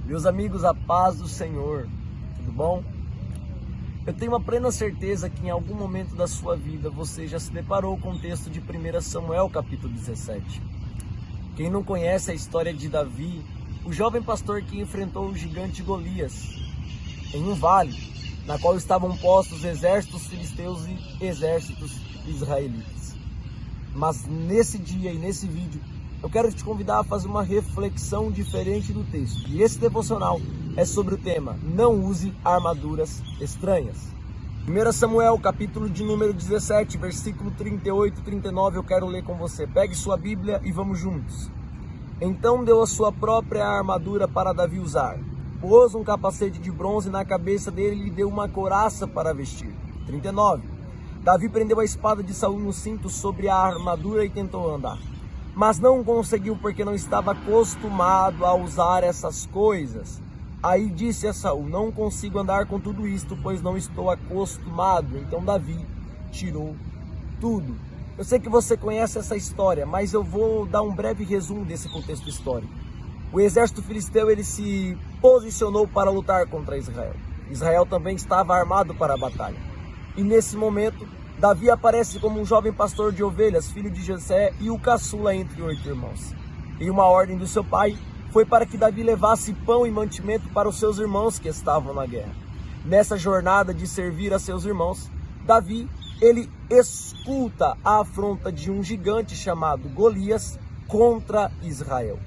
Meus amigos, a paz do Senhor, tudo bom? Eu tenho uma plena certeza que em algum momento da sua vida você já se deparou com o texto de 1 Samuel capítulo 17. Quem não conhece a história de Davi, o jovem pastor que enfrentou o gigante Golias em um vale, na qual estavam postos exércitos filisteus e exércitos israelitas. Mas nesse dia e nesse vídeo, eu quero te convidar a fazer uma reflexão diferente do texto. E esse devocional é sobre o tema: não use armaduras estranhas. 1 Samuel, capítulo de número 17, versículo 38 e 39, eu quero ler com você. Pegue sua Bíblia e vamos juntos. Então deu a sua própria armadura para Davi usar. Pôs um capacete de bronze na cabeça dele e lhe deu uma couraça para vestir. 39. Davi prendeu a espada de Saul no cinto sobre a armadura e tentou andar. Mas não conseguiu porque não estava acostumado a usar essas coisas. Aí disse a Saul: não consigo andar com tudo isto, pois não estou acostumado. Então Davi tirou tudo. Eu sei que você conhece essa história, mas eu vou dar um breve resumo desse contexto histórico. O exército filisteu ele se posicionou para lutar contra Israel. Israel também estava armado para a batalha. E nesse momento, Davi aparece como um jovem pastor de ovelhas, filho de Jessé e o caçula entre 8 irmãos. E uma ordem do seu pai foi para que Davi levasse pão e mantimento para os seus irmãos que estavam na guerra. Nessa jornada de servir a seus irmãos, Davi, ele escuta a afronta de um gigante chamado Golias contra Israel.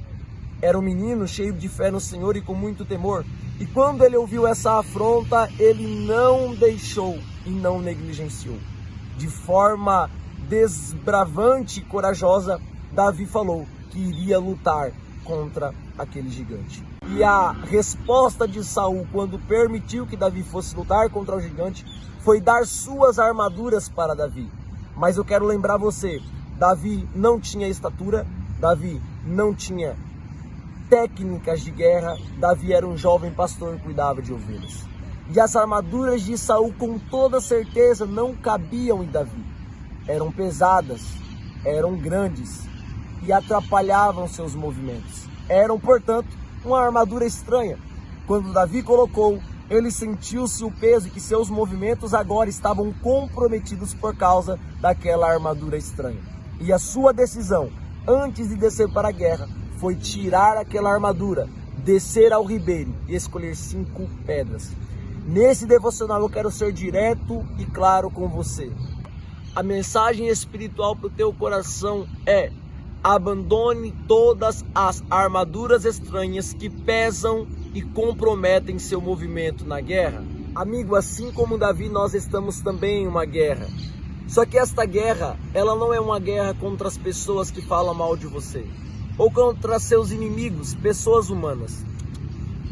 Era um menino cheio de fé no Senhor e com muito temor. E quando ele ouviu essa afronta, ele não deixou e não negligenciou. De forma desbravante e corajosa, Davi falou que iria lutar contra aquele gigante. E a resposta de Saul, quando permitiu que Davi fosse lutar contra o gigante, foi dar suas armaduras para Davi. Mas eu quero lembrar você, Davi não tinha estatura, Davi não tinha técnicas de guerra, Davi era um jovem pastor que cuidava de ovelhas. E as armaduras de Saul com toda certeza não cabiam em Davi. Eram pesadas, eram grandes e atrapalhavam seus movimentos. Eram, portanto, uma armadura estranha. Quando Davi colocou, ele sentiu-se o peso e que seus movimentos agora estavam comprometidos por causa daquela armadura estranha. E a sua decisão, antes de descer para a guerra, foi tirar aquela armadura, descer ao ribeiro e escolher 5 pedras. Nesse devocional eu quero ser direto e claro com você. A mensagem espiritual para o teu coração é: abandone todas as armaduras estranhas que pesam e comprometem seu movimento na guerra. Amigo, assim como Davi, nós estamos também em uma guerra. Só que esta guerra, ela não é uma guerra contra as pessoas que falam mal de você, ou contra seus inimigos, pessoas humanas.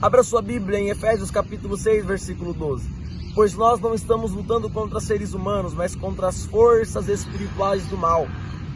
Abra sua Bíblia em Efésios capítulo 6, versículo 12. Pois nós não estamos lutando contra seres humanos, mas contra as forças espirituais do mal,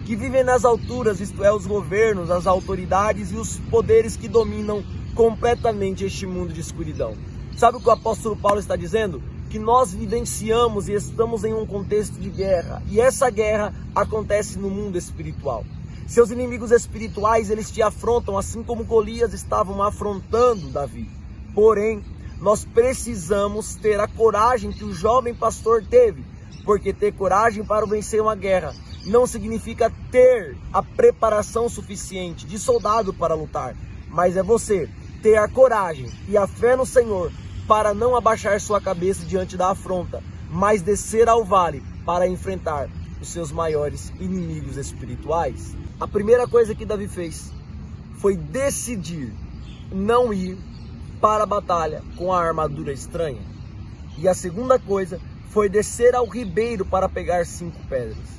que vivem nas alturas, isto é, os governos, as autoridades e os poderes que dominam completamente este mundo de escuridão. Sabe o que o apóstolo Paulo está dizendo? Que nós vivenciamos e estamos em um contexto de guerra. E essa guerra acontece no mundo espiritual. Seus inimigos espirituais, eles te afrontam, assim como Golias estavam afrontando Davi. Porém, nós precisamos ter a coragem que o jovem pastor teve, porque ter coragem para vencer uma guerra não significa ter a preparação suficiente de soldado para lutar, mas é você ter a coragem e a fé no Senhor para não abaixar sua cabeça diante da afronta, mas descer ao vale para enfrentar os seus maiores inimigos espirituais. A primeira coisa que Davi fez foi decidir não ir para a batalha com a armadura estranha. E a segunda coisa foi descer ao ribeiro para pegar 5 pedras.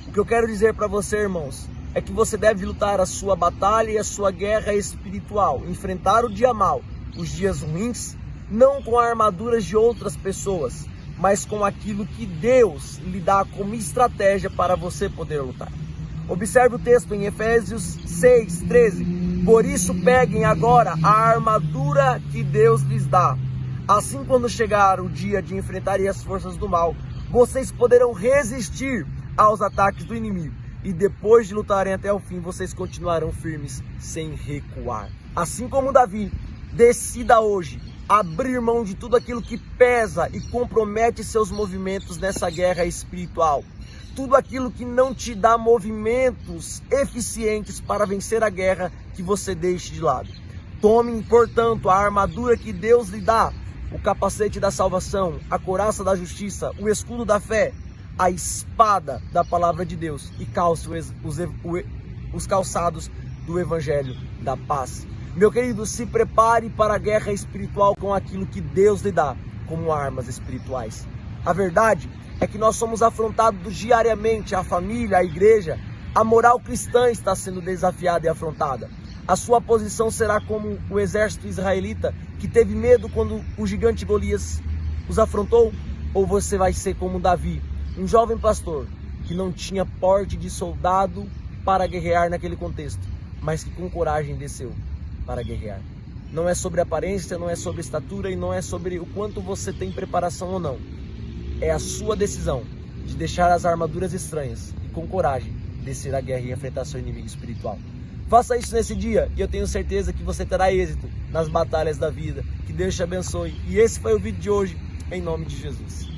O que eu quero dizer para você, irmãos, é que você deve lutar a sua batalha e a sua guerra espiritual, enfrentar o dia mau, os dias ruins, não com armaduras de outras pessoas, mas com aquilo que Deus lhe dá como estratégia para você poder lutar. Observe o texto em Efésios 6, 13. Por isso peguem agora a armadura que Deus lhes dá. Assim, quando chegar o dia de enfrentarem as forças do mal, vocês poderão resistir aos ataques do inimigo. E depois de lutarem até o fim, vocês continuarão firmes sem recuar. Assim como Davi, Decida hoje abrir mão de tudo aquilo que pesa e compromete seus movimentos nessa guerra espiritual. Tudo aquilo que não te dá movimentos eficientes para vencer a guerra, que você deixe de lado. Tome, portanto, a armadura que Deus lhe dá, o capacete da salvação, a couraça da justiça, o escudo da fé, a espada da palavra de Deus e calce os calçados do evangelho da paz. Meu querido, se prepare para a guerra espiritual com aquilo que Deus lhe dá como armas espirituais. A verdade é que nós somos afrontados diariamente, a família, a igreja, a moral cristã está sendo desafiada e afrontada. A sua posição será como o exército israelita que teve medo quando o gigante Golias os afrontou? Ou você vai ser como Davi, um jovem pastor que não tinha porte de soldado para guerrear naquele contexto, mas que com coragem desceu para guerrear? Não é sobre aparência, não é sobre estatura e não é sobre o quanto você tem preparação ou não. É a sua decisão de deixar as armaduras estranhas e com coragem descer a guerra e enfrentar seu inimigo espiritual. Faça isso nesse dia e eu tenho certeza que você terá êxito nas batalhas da vida. Que Deus te abençoe. E esse foi o vídeo de hoje, em nome de Jesus.